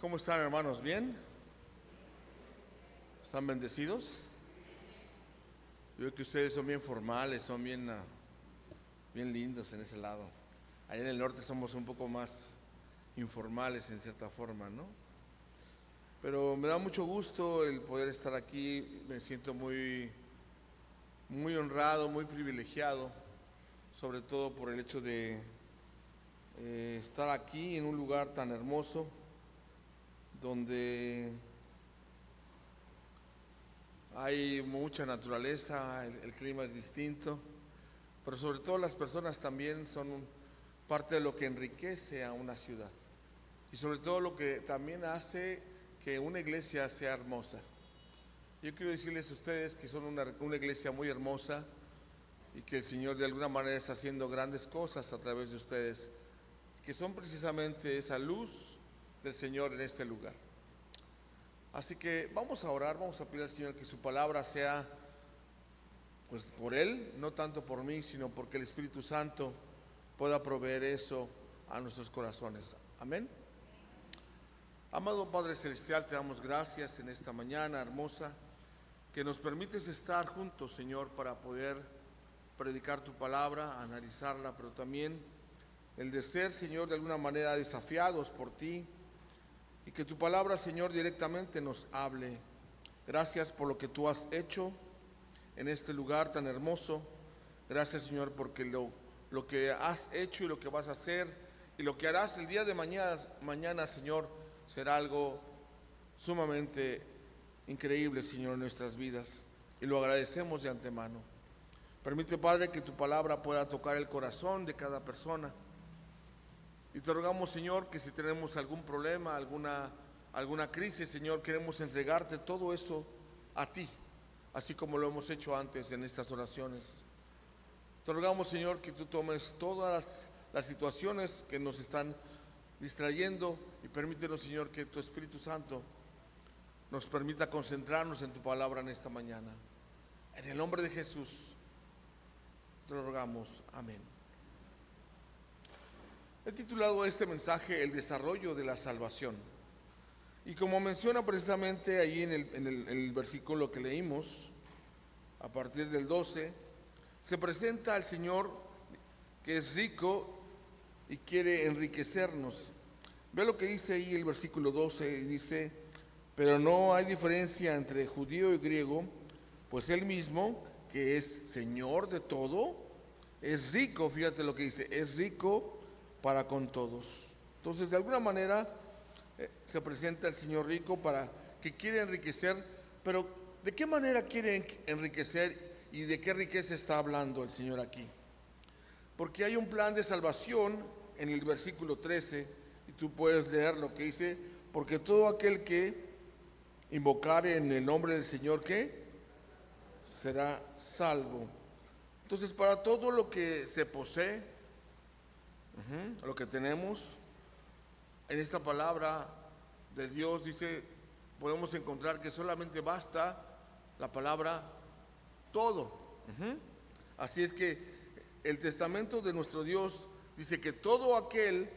¿Cómo están, hermanos? ¿Bien? ¿Están bendecidos? Yo veo que ustedes son bien formales, son bien lindos en ese lado. Allá en el norte somos un poco más informales en cierta forma, ¿no? Pero me da mucho gusto el poder estar aquí. Me siento muy honrado, muy privilegiado, sobre todo por el hecho de estar aquí en un lugar tan hermoso, donde hay mucha naturaleza, el clima es distinto, pero sobre todo las personas también son parte de lo que enriquece a una ciudad y sobre todo lo que también hace que una iglesia sea hermosa. Yo quiero decirles a ustedes que son una iglesia muy hermosa y que el Señor de alguna manera está haciendo grandes cosas a través de ustedes, que son precisamente esa luz del Señor en este lugar. Así que vamos a orar, vamos a pedir al Señor que su palabra sea pues por Él, no tanto por mí, sino porque el Espíritu Santo pueda proveer eso a nuestros corazones. Amén. Amado Padre Celestial, te damos gracias en esta mañana hermosa, que nos permites estar juntos, Señor, para poder predicar tu palabra, analizarla, pero también el de ser, Señor, de alguna manera desafiados por ti, y que tu palabra, Señor, directamente nos hable. Gracias por lo que tú has hecho en este lugar tan hermoso. Gracias, Señor, porque lo que has hecho y lo que vas a hacer y lo que harás el día de mañana, Señor, será algo sumamente increíble, Señor, en nuestras vidas. Y lo agradecemos de antemano. Permite, Padre, que tu palabra pueda tocar el corazón de cada persona. Y te rogamos, Señor, que si tenemos algún problema, alguna crisis, Señor, queremos entregarte todo eso a ti, así como lo hemos hecho antes en estas oraciones. Te rogamos, Señor, que tú tomes todas las situaciones que nos están distrayendo y permítenos, Señor, que tu Espíritu Santo nos permita concentrarnos en tu palabra en esta mañana. En el nombre de Jesús te lo rogamos. Amén. He titulado este mensaje El desarrollo de la salvación. Y como menciona precisamente ahí en el versículo que leímos, a partir del 12, se presenta al Señor que es rico y quiere enriquecernos. Ve lo que dice ahí el versículo 12, y dice: pero no hay diferencia entre judío y griego, pues Él mismo, que es Señor de todo, es rico, fíjate lo que dice, es rico para con todos. Entonces, de alguna manera se presenta el Señor rico para que quiere enriquecer, pero ¿de qué manera quiere enriquecer y de qué riqueza está hablando el Señor aquí? Porque hay un plan de salvación en el versículo 13, y tú puedes leer lo que dice: porque todo aquel que invocare en el nombre del Señor, ¿qué? Será salvo. Entonces, para todo lo que se posee, lo que tenemos, en esta palabra de Dios dice, podemos encontrar que solamente basta la palabra todo. Así es que el testamento de nuestro Dios dice que todo aquel,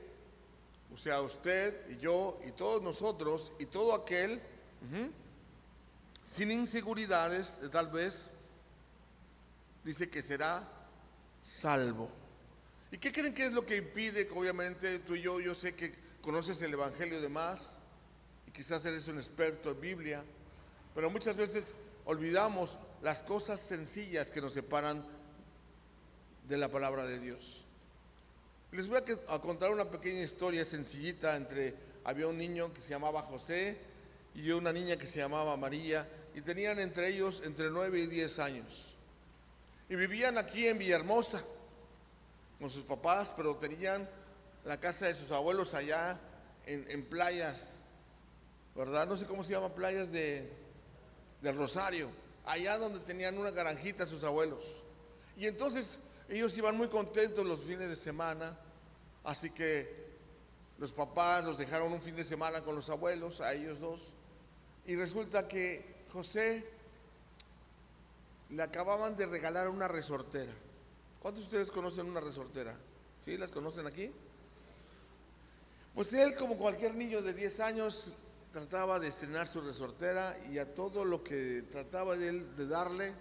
o sea, usted y yo y todos nosotros y todo aquel, sin inseguridades, tal vez, dice que será salvo. ¿Y qué creen que es lo que impide? Que obviamente tú y yo sé que conoces el Evangelio y demás, y quizás eres un experto en Biblia, pero muchas veces olvidamos las cosas sencillas que nos separan de la palabra de Dios. Les voy a contar una pequeña historia sencillita. Había un niño que se llamaba José y una niña que se llamaba María, y tenían entre ellos entre 9 y 10 años. Y vivían aquí en Villahermosa con sus papás, pero tenían la casa de sus abuelos allá en Playas, ¿verdad? No sé cómo se llaman, Playas del Rosario, allá donde tenían una granjita sus abuelos. Y entonces ellos iban muy contentos los fines de semana, así que los papás los dejaron un fin de semana con los abuelos, a ellos dos, y resulta que José le acababan de regalar una resortera. ¿Cuántos de ustedes conocen una resortera? ¿Sí? ¿Las conocen aquí? Pues él, como cualquier niño de 10 años, trataba de estrenar su resortera y a todo lo que trataba de él de darle,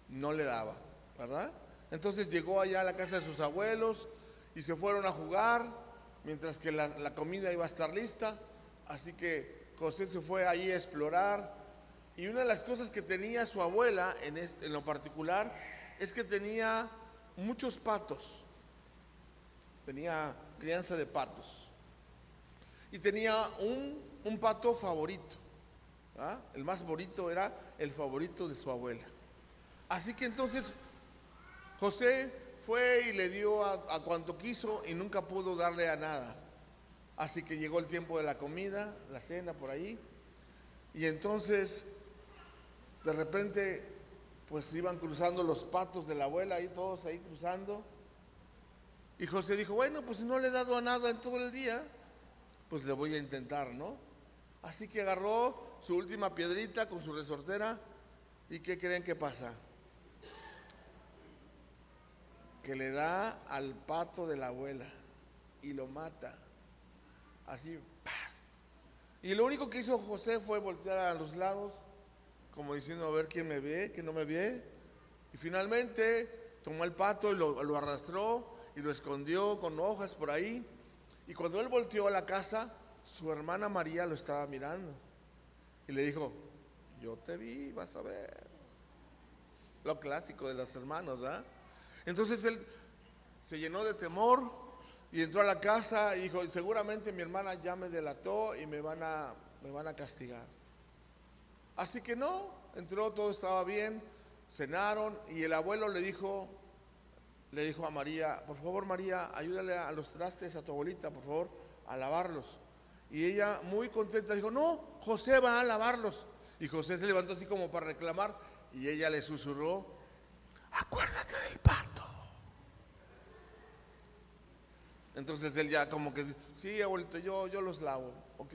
no le daba, ¿verdad? Entonces llegó allá a la casa de sus abuelos y se fueron a jugar mientras que la comida iba a estar lista. Así que José se fue ahí a explorar. Y una de las cosas que tenía su abuela en lo particular es que tenía muchos patos. Tenía crianza de patos. Y tenía un pato favorito. ¿Ah? El más bonito era el favorito de su abuela. Así que entonces José fue y le dio a cuanto quiso y nunca pudo darle a nada. Así que llegó el tiempo de la comida, la cena por ahí. Y entonces, de repente, pues iban cruzando los patos de la abuela, ahí todos ahí cruzando. Y José dijo, bueno, pues si no le he dado a nada en todo el día, pues le voy a intentar, ¿no? Así que agarró su última piedrita con su resortera. ¿Y qué creen que pasa? Que le da al pato de la abuela y lo mata. Así, ¡paz! Y lo único que hizo José fue voltear a los lados, como diciendo, a ver quién me ve, quién no me ve. Y finalmente tomó el pato y lo arrastró y lo escondió con hojas por ahí. Y cuando él volteó a la casa, su hermana María lo estaba mirando. Y le dijo, yo te vi, vas a ver. Lo clásico de los hermanos, ¿verdad? Entonces él se llenó de temor y entró a la casa y dijo, seguramente mi hermana ya me delató y me van a castigar. Así que no, entró, todo estaba bien, cenaron y el abuelo le dijo a María, por favor María, ayúdale a los trastes a tu abuelita, por favor, a lavarlos. Y ella muy contenta dijo, no, José va a lavarlos. Y José se levantó así como para reclamar y ella le susurró, acuérdate del pato. Entonces él ya como que, sí, abuelito, yo los lavo, ¿ok?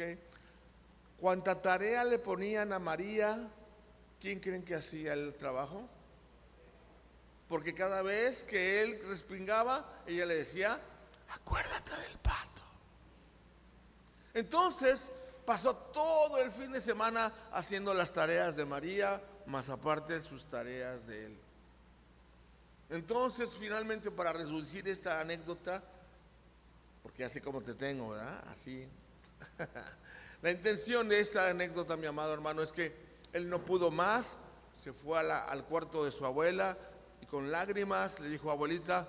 Cuánta tarea le ponían a María, ¿quién creen que hacía el trabajo? Porque cada vez que él respingaba, ella le decía, acuérdate del pato. Entonces pasó todo el fin de semana haciendo las tareas de María, más aparte sus tareas de él. Entonces, finalmente, para reducir esta anécdota, porque así como te tengo, ¿verdad? Así. La intención de esta anécdota, mi amado hermano, es que él no pudo más, se fue al cuarto de su abuela y con lágrimas le dijo, abuelita,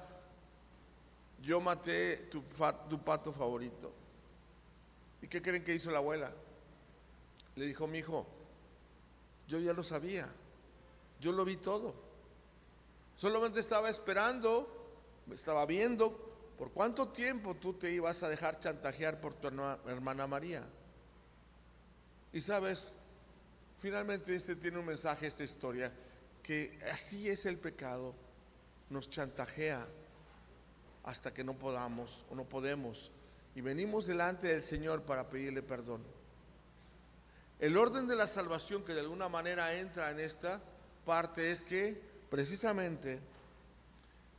yo maté tu pato favorito. ¿Y qué creen que hizo la abuela? Le dijo, mi hijo, yo ya lo sabía, yo lo vi todo. Solamente estaba esperando, estaba viendo por cuánto tiempo tú te ibas a dejar chantajear por tu hermana María. Y sabes, finalmente tiene un mensaje, esta historia, que así es el pecado, nos chantajea hasta que no podamos o no podemos. Y venimos delante del Señor para pedirle perdón. El orden de la salvación que de alguna manera entra en esta parte es que precisamente,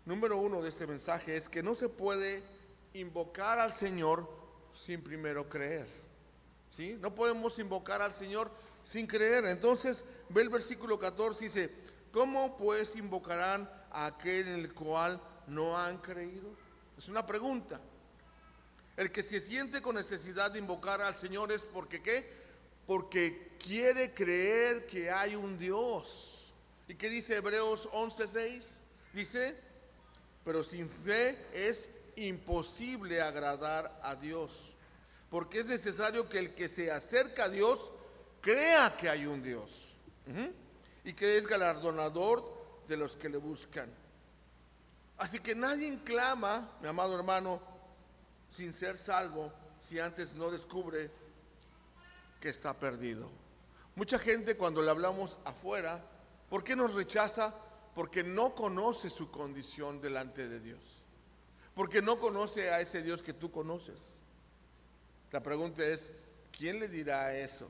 número uno de este mensaje es que no se puede invocar al Señor sin primero creer. ¿Sí? No podemos invocar al Señor sin creer. Entonces, ve el versículo 14, dice, ¿cómo pues invocarán a aquel en el cual no han creído? Es una pregunta. El que se siente con necesidad de invocar al Señor es porque ¿qué? Porque quiere creer que hay un Dios. ¿Y qué dice Hebreos 11:6? Dice, pero sin fe es imposible agradar a Dios, porque es necesario que el que se acerca a Dios crea que hay un Dios, y que es galardonador de los que le buscan. Así que nadie clama, mi amado hermano, sin ser salvo, si antes no descubre que está perdido. Mucha gente cuando le hablamos afuera, ¿por qué nos rechaza? Porque no conoce su condición delante de Dios, porque no conoce a ese Dios que tú conoces. La pregunta es, ¿quién le dirá eso?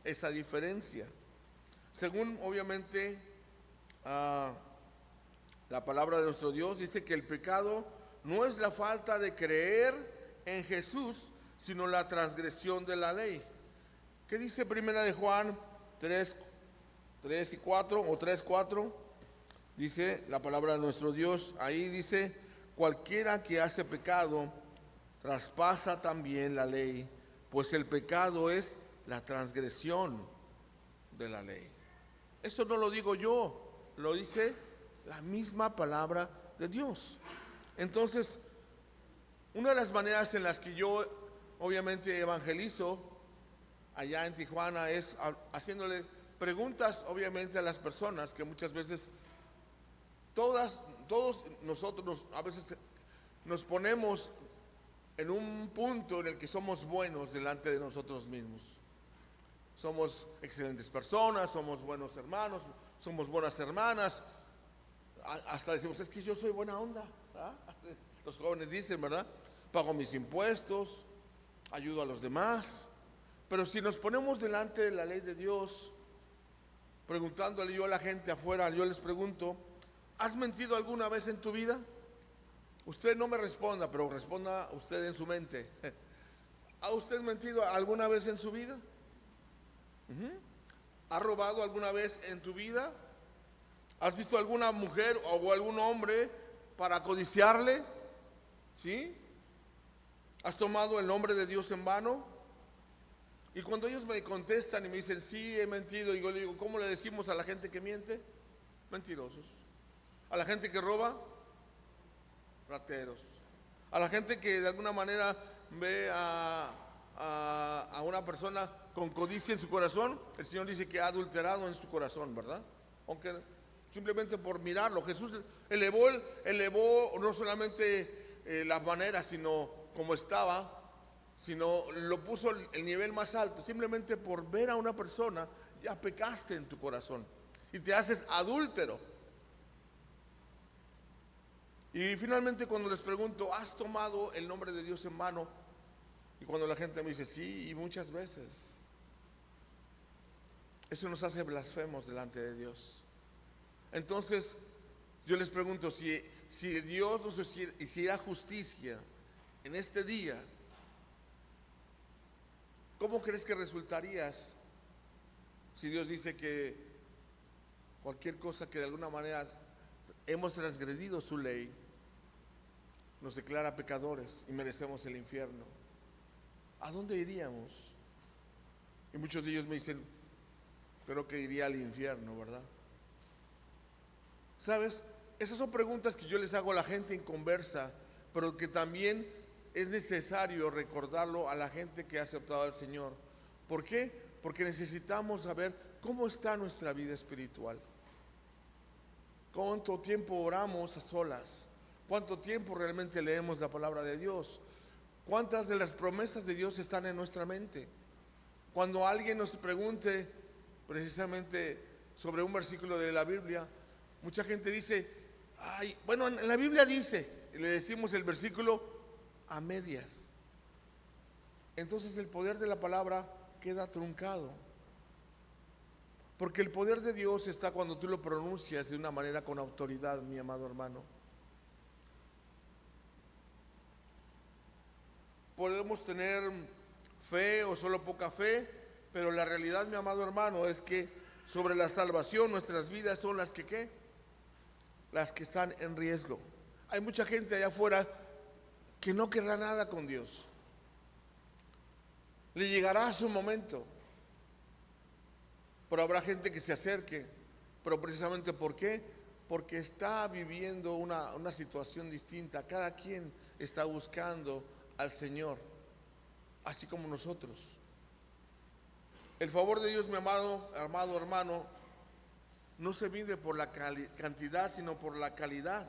Esa diferencia. Según obviamente la palabra de nuestro Dios dice que el pecado no es la falta de creer en Jesús, sino la transgresión de la ley. ¿Qué dice primera de Juan 3 y 4 o 3, 4? Dice la palabra de nuestro Dios, ahí dice: cualquiera que hace pecado traspasa también la ley, pues el pecado es la transgresión de la ley. Eso no lo digo yo, lo dice la misma palabra de Dios. Entonces, una de las maneras en las que yo obviamente evangelizo allá en Tijuana es haciéndole preguntas obviamente a las personas, que muchas veces todos nosotros a veces nos ponemos en un punto en el que somos buenos delante de nosotros mismos. Somos excelentes personas, somos buenos hermanos, somos buenas hermanas. Hasta decimos, es que yo soy buena onda, ¿verdad? Los jóvenes dicen, ¿verdad? Pago mis impuestos, ayudo a los demás. Pero si nos ponemos delante de la ley de Dios, preguntándole yo a la gente afuera, yo les pregunto: ¿has mentido alguna vez en tu vida? Usted no me responda, pero responda usted en su mente. ¿Ha usted mentido alguna vez en su vida? ¿Ha robado alguna vez en tu vida? ¿Has visto alguna mujer o algún hombre para codiciarle? ¿Sí? ¿Has tomado el nombre de Dios en vano? Y cuando ellos me contestan y me dicen, sí, he mentido, y yo le digo, ¿cómo le decimos a la gente que miente? Mentirosos. A la gente que roba, rateros. A la gente que de alguna manera ve a una persona con codicia en su corazón, el Señor dice que ha adulterado en su corazón, ¿verdad? Aunque simplemente por mirarlo, Jesús elevó no solamente la manera, sino como estaba, sino lo puso el nivel más alto. Simplemente por ver a una persona ya pecaste en tu corazón y te haces adúltero. Y finalmente, cuando les pregunto, ¿has tomado el nombre de Dios en vano? Y cuando la gente me dice, sí, y muchas veces, eso nos hace blasfemos delante de Dios. Entonces, yo les pregunto, si Dios nos hiciera justicia en este día, ¿cómo crees que resultarías si Dios dice que cualquier cosa que de alguna manera hemos transgredido su ley, nos declara pecadores y merecemos el infierno? ¿A dónde iríamos? Y muchos de ellos me dicen, creo que iría al infierno, ¿verdad? ¿Sabes? Esas son preguntas que yo les hago a la gente en conversa, pero que también es necesario recordarlo a la gente que ha aceptado al Señor. ¿Por qué? Porque necesitamos saber cómo está nuestra vida espiritual. ¿Cuánto tiempo oramos a solas? ¿Cuánto tiempo realmente leemos la palabra de Dios? ¿Cuántas de las promesas de Dios están en nuestra mente? Cuando alguien nos pregunte precisamente sobre un versículo de la Biblia, mucha gente dice, ay, bueno, en la Biblia dice, y le decimos el versículo a medias. Entonces el poder de la palabra queda truncado. Porque el poder de Dios está cuando tú lo pronuncias de una manera con autoridad, mi amado hermano. Podemos tener fe o solo poca fe, pero la realidad, mi amado hermano, es que sobre la salvación nuestras vidas son las que ¿qué? Las que están en riesgo. Hay mucha gente allá afuera que no querrá nada con Dios. Le llegará su momento, pero habrá gente que se acerque. Pero precisamente ¿por qué? Porque está viviendo una situación distinta. Cada quien está buscando al Señor, así como nosotros. El favor de Dios, mi amado hermano, no se mide por la cantidad, sino por la calidad.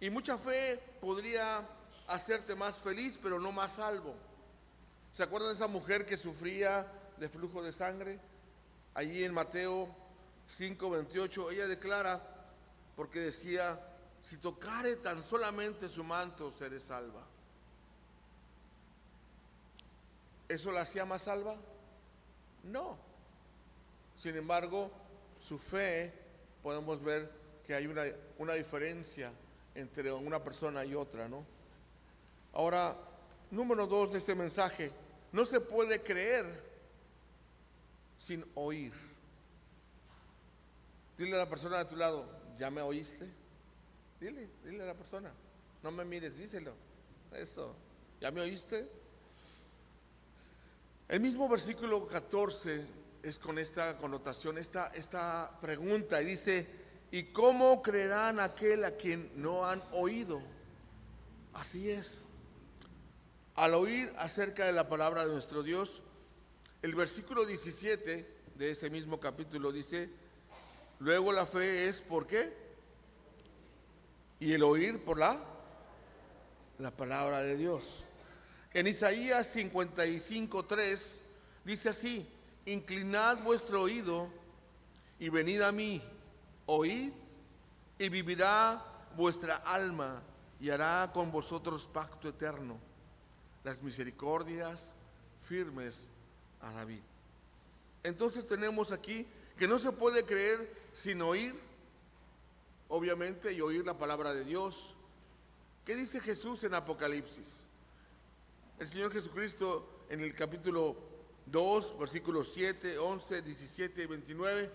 Y mucha fe podría hacerte más feliz, pero no más salvo. ¿Se acuerdan de esa mujer que sufría de flujo de sangre? Allí en Mateo 5:28, ella declara, porque decía, si tocare tan solamente su manto, seré salva. ¿Eso la hacía más salva? No. Sin embargo, su fe, podemos ver que hay una diferencia entre una persona y otra, ¿no? Ahora, número 2 de este mensaje: no se puede creer sin oír. Dile a la persona de tu lado: ¿ya me oíste? Dile a la persona, no me mires, díselo. Eso, ¿ya me oíste? El mismo versículo 14 es con esta connotación, esta pregunta, y dice: ¿y cómo creerán aquel a quien no han oído? Así es. Al oír acerca de la palabra de nuestro Dios, el versículo 17 de ese mismo capítulo dice: luego la fe es ¿por qué? Y el oír por la palabra de Dios. En Isaías 55:3 dice así: inclinad vuestro oído y venid a mí, oíd y vivirá vuestra alma, y hará con vosotros pacto eterno, las misericordias firmes a David. Entonces tenemos aquí que no se puede creer sin oír, obviamente, y oír la palabra de Dios. ¿Qué dice Jesús en Apocalipsis? El Señor Jesucristo en el capítulo 2, versículos 7, 11, 17 y 29,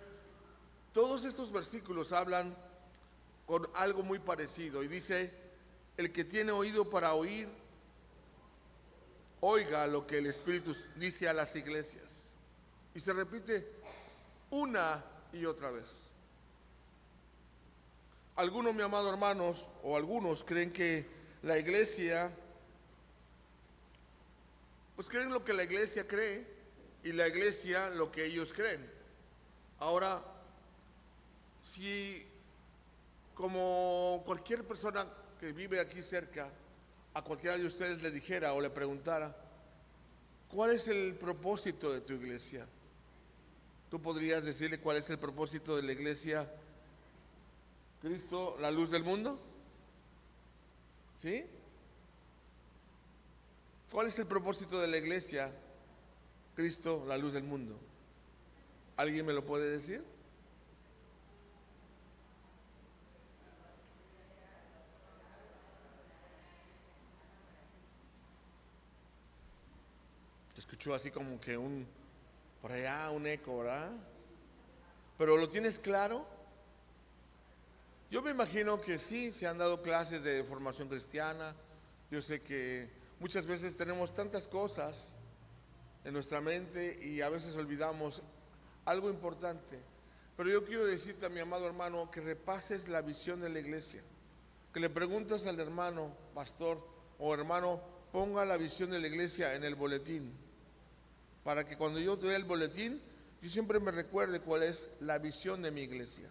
todos estos versículos hablan con algo muy parecido, y dice: el que tiene oído para oír, oiga lo que el Espíritu dice a las iglesias. Y se repite una y otra vez. Algunos, mi amado hermanos, o algunos creen que la iglesia, pues creen lo que la iglesia cree, y la iglesia lo que ellos creen. Ahora, si como cualquier persona que vive aquí cerca, a cualquiera de ustedes le dijera o le preguntara: ¿cuál es el propósito de tu iglesia? ¿Tú podrías decirle cuál es el propósito de la iglesia? ¿Cristo, la luz del mundo? ¿Sí? ¿Cuál es el propósito de la iglesia? Cristo, la luz del mundo. ¿Alguien me lo puede decir? Escuchó así como que por allá un eco, ¿verdad? ¿Pero lo tienes claro? Yo me imagino que sí, se han dado clases de formación cristiana. Yo sé que muchas veces tenemos tantas cosas en nuestra mente y a veces olvidamos algo importante. Pero yo quiero decirte, a mi amado hermano, que repases la visión de la iglesia, que le preguntes al hermano pastor o hermano: ponga la visión de la iglesia en el boletín, para que cuando yo te dé el boletín, yo siempre me recuerde cuál es la visión de mi iglesia.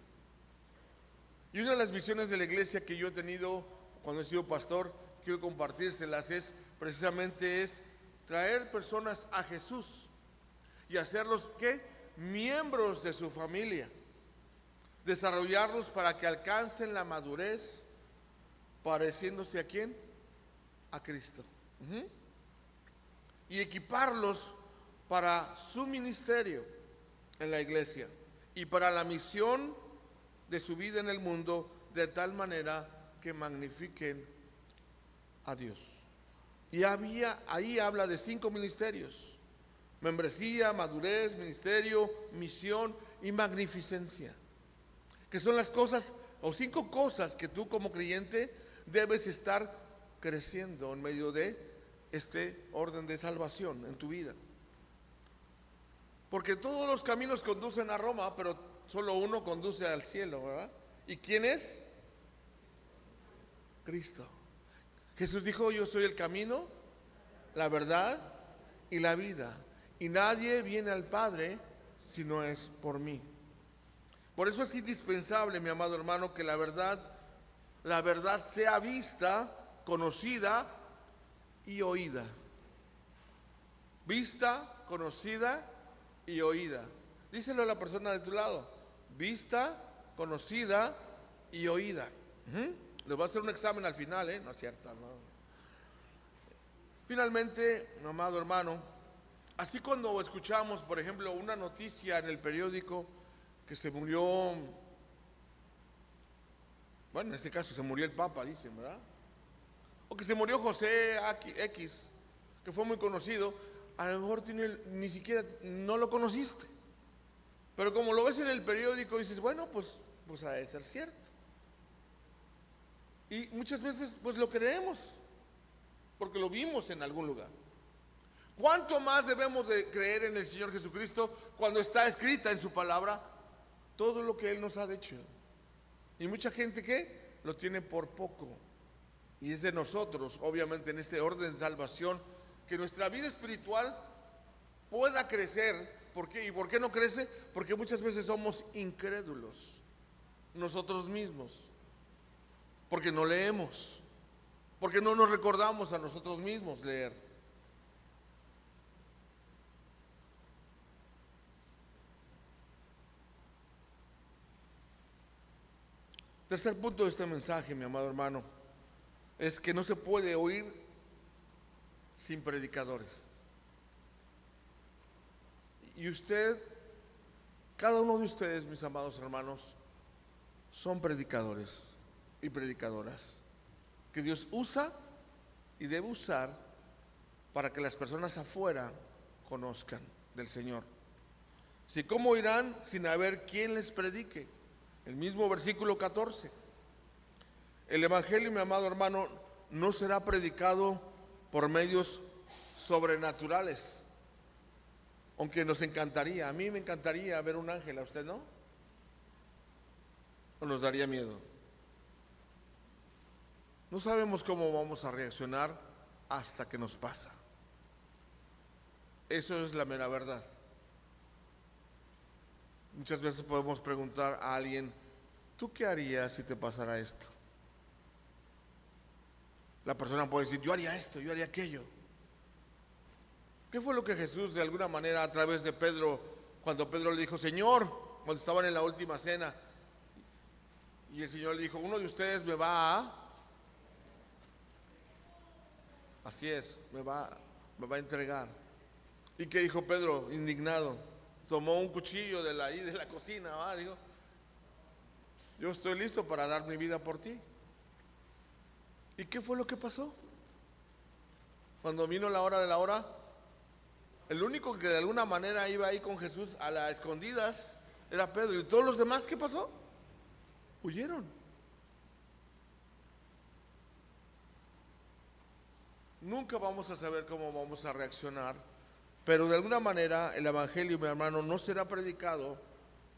Y una de las visiones de la iglesia que yo he tenido cuando he sido pastor, quiero compartírselas, es precisamente traer personas a Jesús y hacerlos ¿qué? Miembros de su familia, desarrollarlos para que alcancen la madurez, pareciéndose ¿a quién? A Cristo. Y equiparlos para su ministerio en la iglesia y para la misión de su vida en el mundo, de tal manera que magnifiquen a Dios. Y ahí habla de 5 ministerios: membresía, madurez, ministerio, misión y magnificencia, que son las cosas o 5 cosas que tú como creyente debes estar creciendo en medio de este orden de salvación en tu vida. Porque todos los caminos conducen a Roma, pero solo uno conduce al cielo, ¿verdad? ¿Y quién es? Cristo. Jesús dijo: yo soy el camino, la verdad y la vida, y nadie viene al Padre si no es por mí. Por eso es indispensable, mi amado hermano, que la verdad sea vista, conocida y oída. Vista, conocida y oída. Díselo a la persona de tu lado: vista, conocida y oída. Les voy a hacer un examen al final, no es cierto, no. Finalmente, mi amado hermano, así cuando escuchamos, por ejemplo, una noticia en el periódico que se murió, bueno, en este caso se murió el Papa, dicen, ¿verdad? O que se murió José X, que fue muy conocido, a lo mejor ni siquiera no lo conociste. Pero como lo ves en el periódico, dices, bueno, pues ha de ser cierto. Y muchas veces pues lo creemos, porque lo vimos en algún lugar. ¿Cuánto más debemos de creer en el Señor Jesucristo cuando está escrita en su palabra todo lo que Él nos ha dicho? Y mucha gente que lo tiene por poco. Y es de nosotros, obviamente, en este orden de salvación, que nuestra vida espiritual pueda crecer. ¿Por qué? ¿Y por qué no crece? Porque muchas veces somos incrédulos nosotros mismos, porque no leemos, porque no nos recordamos a nosotros mismos leer. Tercer punto de este mensaje, mi amado hermano, es que no se puede oír sin predicadores. Y usted, cada uno de ustedes, mis amados hermanos, son predicadores y predicadoras que Dios usa y debe usar para que las personas afuera conozcan del Señor. Si cómo irán sin haber quien les predique. El mismo versículo 14. El evangelio, mi amado hermano, no será predicado por medios sobrenaturales. Aunque nos encantaría, a mí me encantaría ver un ángel, ¿a usted no? ¿O nos daría miedo? No sabemos cómo vamos a reaccionar hasta que nos pasa. Eso es la mera verdad. Muchas veces podemos preguntar a alguien, ¿tú qué harías si te pasara esto? La persona puede decir, yo haría esto, yo haría aquello. ¿Qué fue lo que Jesús, de alguna manera, a través de Pedro, cuando Pedro le dijo, Señor, cuando estaban en la última cena, y el Señor le dijo, uno de ustedes me va a... Así es, me va a entregar. ¿Y qué dijo Pedro, indignado? Tomó un cuchillo de la cocina, ¿va? Dijo, yo estoy listo para dar mi vida por ti. ¿Y qué fue lo que pasó? Cuando vino la hora de la hora, el único que de alguna manera iba ahí con Jesús a las escondidas era Pedro. ¿Y todos los demás qué pasó? Huyeron. Nunca vamos a saber cómo vamos a reaccionar, pero de alguna manera el evangelio, mi hermano, no será predicado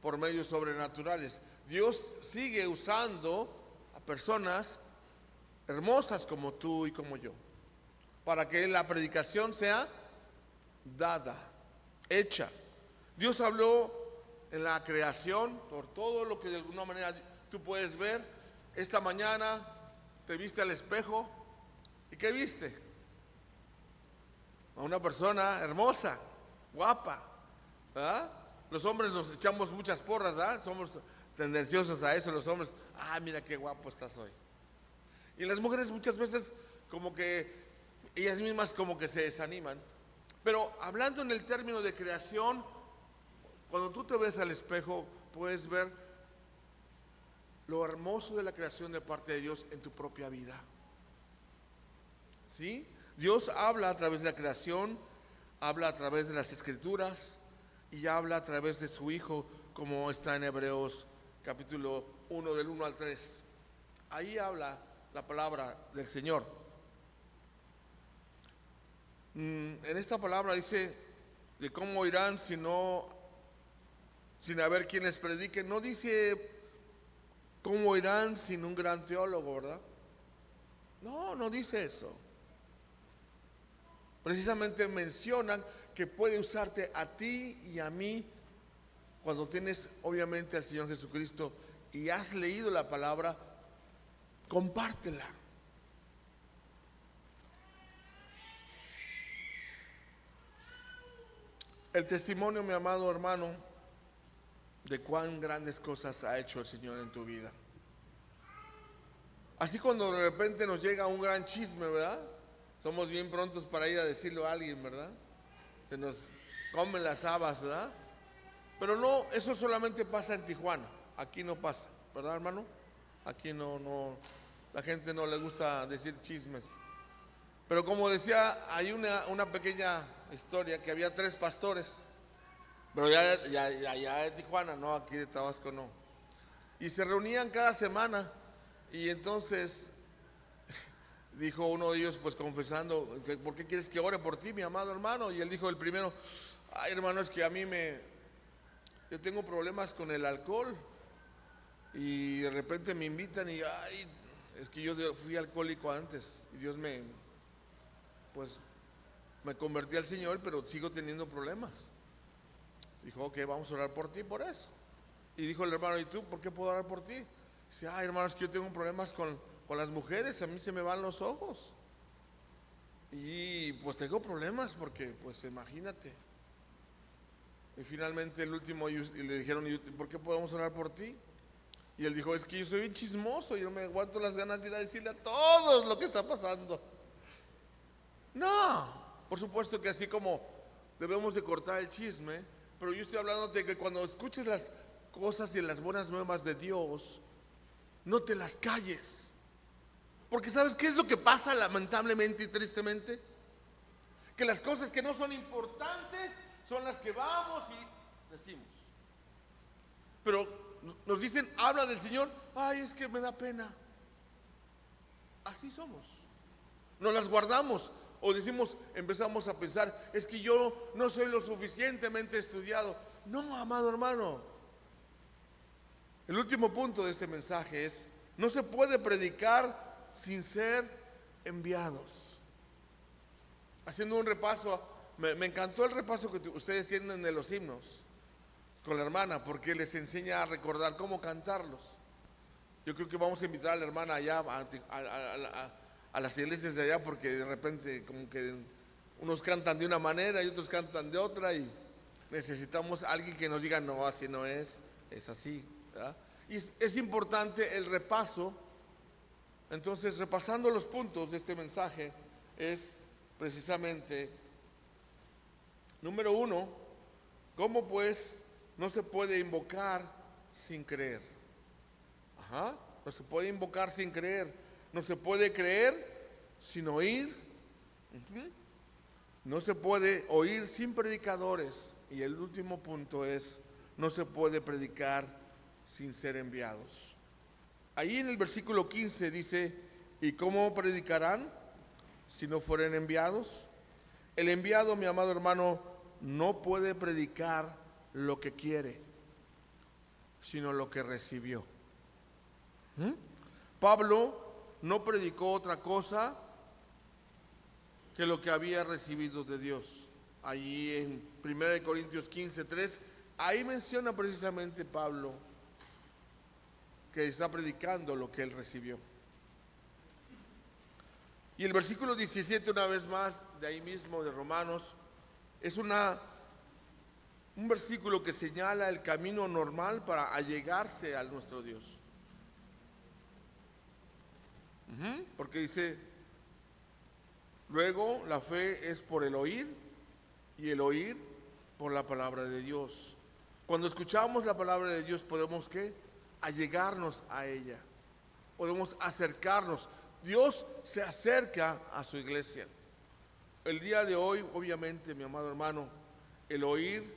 por medios sobrenaturales. Dios sigue usando a personas hermosas como tú y como yo, para que la predicación sea dada, hecha. Dios habló en la creación por todo lo que de alguna manera tú puedes ver. Esta mañana te viste al espejo y ¿qué viste? A una persona hermosa, guapa, ¿verdad? Los hombres nos echamos muchas porras, ¿verdad? Somos tendenciosos a eso los hombres. Ah, mira qué guapo estás hoy. Y las mujeres muchas veces como que ellas mismas como que se desaniman. Pero hablando en el término de creación, cuando tú te ves al espejo, puedes ver lo hermoso de la creación de parte de Dios en tu propia vida. ¿Sí? Dios habla a través de la creación, habla a través de las escrituras y habla a través de su Hijo, como está en Hebreos capítulo 1 del 1 al 3. Ahí habla la palabra del Señor. En esta palabra dice de cómo irán sin haber quien les predique. No dice cómo irán sin un gran teólogo, ¿verdad? No dice eso. Precisamente mencionan que puede usarte a ti y a mí cuando tienes obviamente al Señor Jesucristo y has leído la palabra, compártela. El testimonio, mi amado hermano, de cuán grandes cosas ha hecho el Señor en tu vida. Así cuando de repente nos llega un gran chisme, ¿verdad? Somos bien prontos para ir a decirlo a alguien, ¿verdad? Se nos comen las habas, ¿verdad? Pero no, eso solamente pasa en Tijuana. Aquí no pasa, ¿verdad, hermano? Aquí no, la gente no le gusta decir chismes. Pero como decía, hay una pequeña historia que había 3 pastores, pero ya en Tijuana, no, aquí de Tabasco no. Y se reunían cada semana y entonces dijo uno de ellos, pues confesando, ¿por qué quieres que ore por ti, mi amado hermano? Y él dijo el primero, ay hermano, es que yo tengo problemas con el alcohol y de repente me invitan y, ay, es que yo fui alcohólico antes y Dios pues me convertí al Señor, pero sigo teniendo problemas. Dijo, ok, vamos a orar por ti por eso. Y dijo el hermano, ¿y tú por qué puedo orar por ti? Dice, ay hermano, es que yo tengo problemas con las mujeres, a mí se me van los ojos. Y pues tengo problemas porque, pues imagínate. Y finalmente el último, y le dijeron, ¿y por qué podemos orar por ti? Y él dijo, es que yo soy bien chismoso, yo no me aguanto las ganas de ir a decirle a todos lo que está pasando. No, por supuesto que así como debemos de cortar el chisme, pero yo estoy hablando de que cuando escuches las cosas y las buenas nuevas de Dios, no te las calles. Porque ¿sabes qué es lo que pasa lamentablemente y tristemente? Que las cosas que no son importantes son las que vamos y decimos. Pero nos dicen, habla del Señor, ay, es que me da pena. Así somos. Nos las guardamos o decimos, empezamos a pensar, es que yo no soy lo suficientemente estudiado. No, amado hermano. El último punto de este mensaje es, no se puede predicar sin ser enviados. Haciendo un repaso, me encantó el repaso que ustedes tienen de los himnos con la hermana, porque les enseña a recordar cómo cantarlos. Yo creo que vamos a invitar a la hermana allá, a las iglesias de allá, porque de repente como que unos cantan de una manera y otros cantan de otra, y necesitamos a alguien que nos diga, no, así no es así, ¿verdad? Y es importante el repaso. Entonces, repasando los puntos de este mensaje, es precisamente, número 1, ¿cómo pues no se puede invocar sin creer? No se puede invocar sin creer, no se puede creer sin oír, no se puede oír sin predicadores, y el último punto es, no se puede predicar sin ser enviados. Ahí en el versículo 15 dice, ¿y cómo predicarán si no fueren enviados? El enviado, mi amado hermano, no puede predicar lo que quiere, sino lo que recibió. Pablo no predicó otra cosa que lo que había recibido de Dios. Allí en 1 Corintios 15:3, ahí menciona precisamente Pablo que está predicando lo que él recibió. Y el versículo 17, una vez más, de ahí mismo de Romanos, es un versículo que señala el camino normal para allegarse a nuestro Dios. Porque dice, luego la fe es por el oír y el oír por la palabra de Dios. Cuando escuchamos la palabra de Dios podemos ¿qué? Allegarnos a ella, podemos acercarnos. Dios se acerca a su iglesia. El día de hoy, obviamente, mi amado hermano, el oír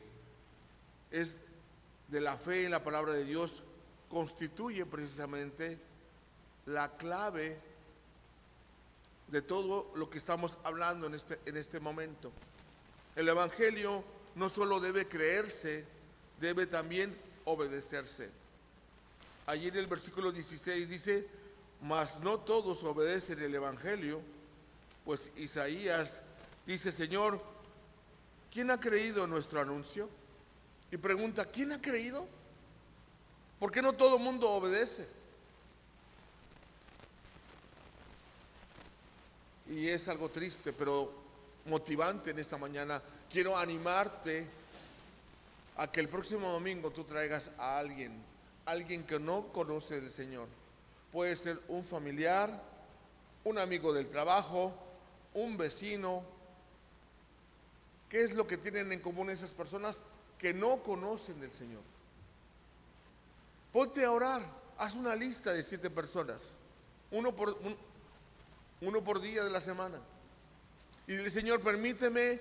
es de la fe en la palabra de Dios, constituye precisamente la clave de todo lo que estamos hablando en este momento. El evangelio no solo debe creerse, debe también obedecerse. Allí en el versículo 16 dice, mas no todos obedecen el evangelio, pues Isaías dice, Señor, ¿quién ha creído nuestro anuncio? Y pregunta, ¿quién ha creído? ¿Por qué no todo el mundo obedece? Y es algo triste, pero motivante en esta mañana. Quiero animarte a que el próximo domingo tú traigas a alguien que no conoce del Señor. Puede ser un familiar, un amigo del trabajo, un vecino. ¿Qué es lo que tienen en común esas personas que no conocen del Señor? Ponte a orar, haz una lista de 7 personas, uno por día de la semana. Y dile: Señor, permíteme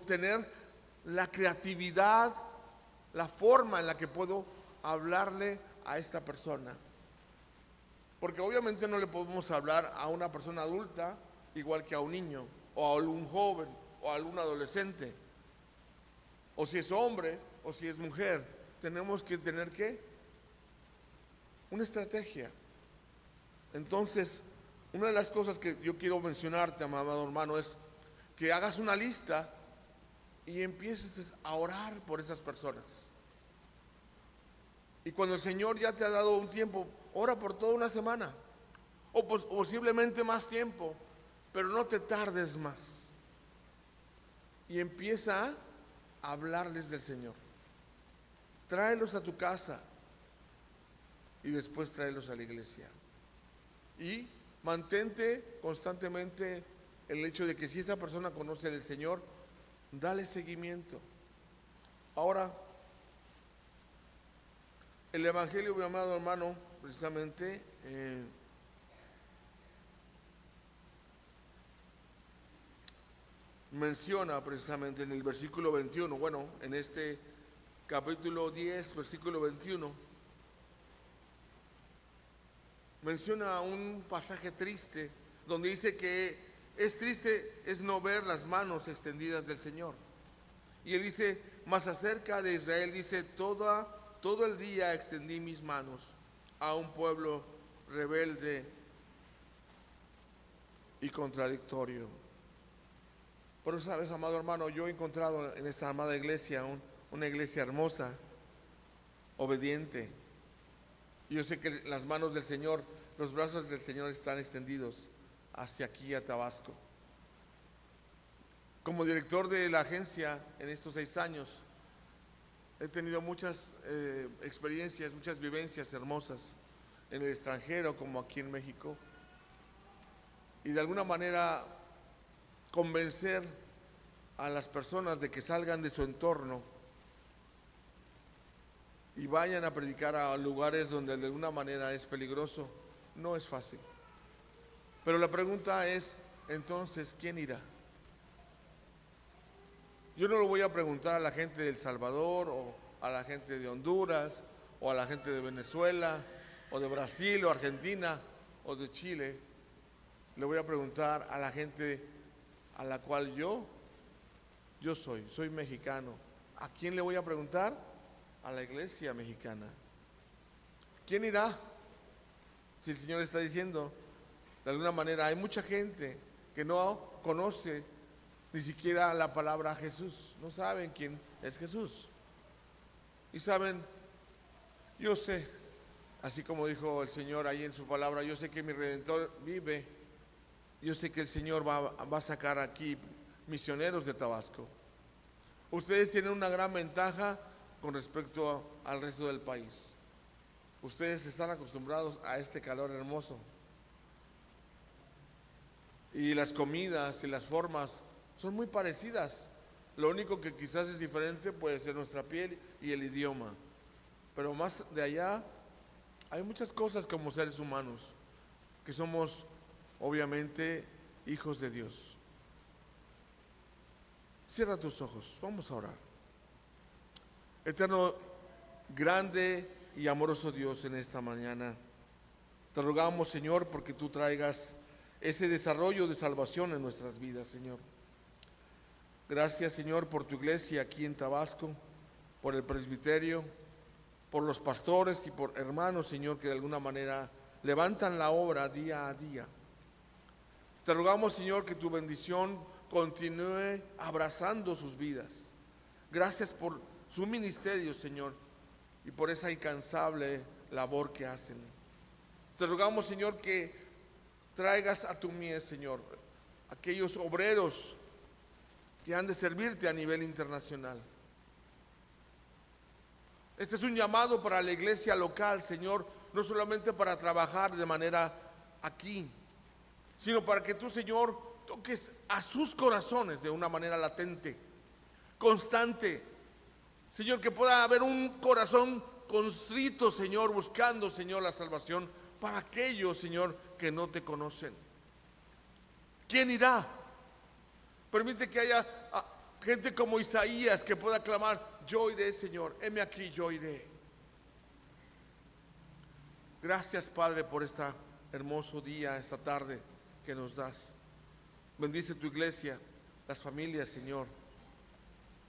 tener la creatividad, la forma en la que puedo hablarle a esta persona. Porque obviamente no le podemos hablar a una persona adulta igual que a un niño, o a un joven, o a algún adolescente. O si es hombre, o si es mujer. Tenemos que tener, ¿qué? Una estrategia. Entonces, una de las cosas que yo quiero mencionarte, amado hermano, es que hagas una lista y empieces a orar por esas personas. Y cuando el Señor ya te ha dado un tiempo, ora por toda una semana, o posiblemente más tiempo, pero no te tardes más. Y empieza a hablarles del Señor. Tráelos a tu casa y después tráelos a la iglesia. Y mantente constantemente el hecho de que si esa persona conoce al Señor, dale seguimiento. Ahora, el Evangelio, mi amado hermano, precisamente menciona precisamente en el versículo 21, bueno, en este capítulo 10, versículo 21, menciona un pasaje triste, donde dice que es triste es no ver las manos extendidas del Señor. Y él dice: más acerca de Israel, dice: todo el día extendí mis manos a un pueblo rebelde y contradictorio. Por eso, sabes, amado hermano, yo he encontrado en esta amada iglesia una iglesia hermosa, obediente. Yo sé que las manos del Señor, los brazos del Señor están extendidos hacia aquí, a Tabasco. Como director de la agencia en estos 6 años, he tenido muchas experiencias, muchas vivencias hermosas en el extranjero como aquí en México. Y de alguna manera convencer a las personas de que salgan de su entorno y vayan a predicar a lugares donde de alguna manera es peligroso, no es fácil. Pero la pregunta es, entonces, ¿quién irá? Yo no lo voy a preguntar a la gente de El Salvador, o a la gente de Honduras, o a la gente de Venezuela, o de Brasil, o Argentina, o de Chile. Le voy a preguntar a la gente a la cual yo soy mexicano. ¿A quién le voy a preguntar? A la iglesia mexicana. ¿Quién irá? Si el Señor está diciendo, de alguna manera, hay mucha gente que no conoce ni siquiera la palabra Jesús, no saben quién es Jesús. Y saben, yo sé, así como dijo el Señor ahí en su palabra, yo sé que mi Redentor vive, yo sé que el Señor va a sacar aquí misioneros de Tabasco. Ustedes tienen una gran ventaja con respecto al resto del país. Ustedes están acostumbrados a este calor hermoso. Y las comidas y las formas son muy parecidas. Lo único que quizás es diferente puede ser nuestra piel y el idioma. Pero más de allá hay muchas cosas como seres humanos, que somos obviamente hijos de Dios. Cierra tus ojos, vamos a orar. Eterno, grande y amoroso Dios, en esta mañana te rogamos, Señor, porque tú traigas ese desarrollo de salvación en nuestras vidas, Señor. Gracias, Señor, por tu iglesia aquí en Tabasco, por el presbiterio, por los pastores y por hermanos, Señor, que de alguna manera levantan la obra día a día. Te rogamos, Señor, que tu bendición continúe abrazando sus vidas. Gracias por su ministerio, Señor, y por esa incansable labor que hacen. Te rogamos, Señor, que traigas a tu mies, Señor, aquellos obreros que han de servirte a nivel internacional. Este es un llamado para la iglesia local, Señor, no solamente para trabajar de manera aquí, sino para que tú, Señor, toques a sus corazones de una manera latente, constante. Señor, que pueda haber un corazón constrito, Señor, buscando, Señor, la salvación para aquellos, Señor, que no te conocen. ¿Quién irá? Permite que haya gente como Isaías que pueda clamar: yo iré, Señor, heme aquí, yo iré. Gracias, Padre, por este hermoso día, esta tarde que nos das. Bendice tu iglesia, las familias, Señor.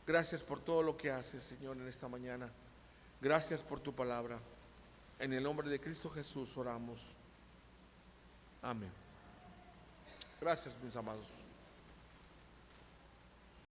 Gracias por todo lo que haces, Señor, en esta mañana. Gracias por tu palabra. En el nombre de Cristo Jesús oramos. Amén. Gracias, mis amados.